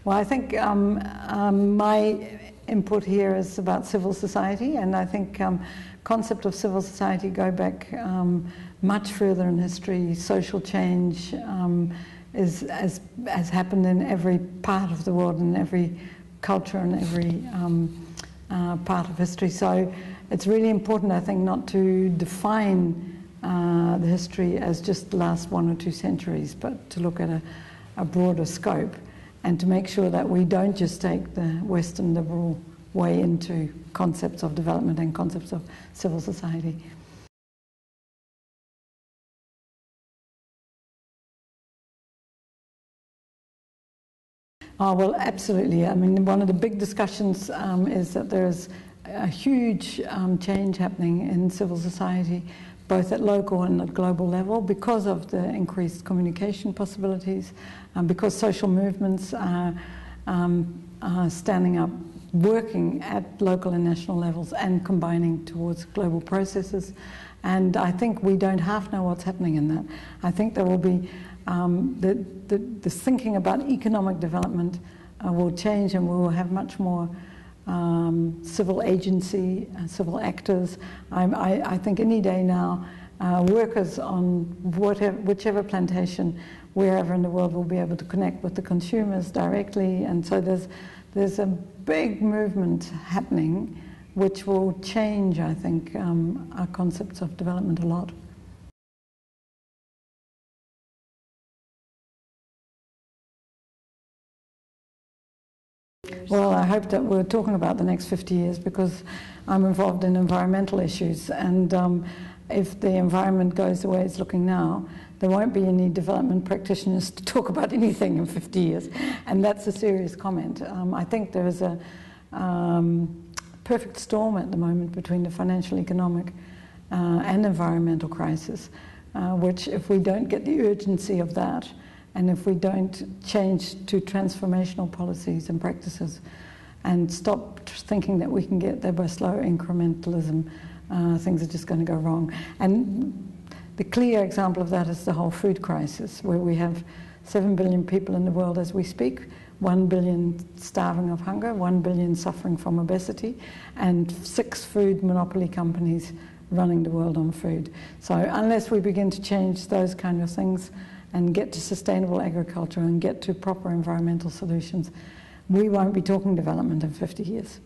Well, I think my input here is about civil society, and I think concept of civil society go back much further in history. Social change has happened in every part of the world, in every culture and every part of history. So it's really important, I think, not to define the history as just the last 1 or 2 centuries, but to look at a broader scope, and to make sure that we don't just take the Western liberal way into concepts of development and concepts of civil society. Oh, well, absolutely. I mean, one of the big discussions is that there's a huge change happening in civil society, both at local and at global level, because of the increased communication possibilities, because social movements are standing up, working at local and national levels and combining towards global processes. And I think we don't half know what's happening in that. I think there will be the thinking about economic development will change, and we will have much more civil agency, civil actors. I think any day now, workers on whichever plantation, wherever in the world, will be able to connect with the consumers directly. And so there's a big movement happening which will change, I think, our concepts of development a lot. Well, I hope that we're talking about the next 50 years, because I'm involved in environmental issues, and if the environment goes the way it's looking now, there won't be any development practitioners to talk about anything in 50 years, and that's a serious comment. I think there is a perfect storm at the moment between the financial, economic and environmental crisis, which, if we don't get the urgency of that, and if we don't change to transformational policies and practices and stop thinking that we can get there by slow incrementalism, things are just going to go wrong. And the clear example of that is the whole food crisis, where we have 7 billion people in the world as we speak, 1 billion starving of hunger, 1 billion suffering from obesity, and 6 food monopoly companies running the world on food. So unless we begin to change those kind of things and get to sustainable agriculture and get to proper environmental solutions, we won't be talking development in 50 years.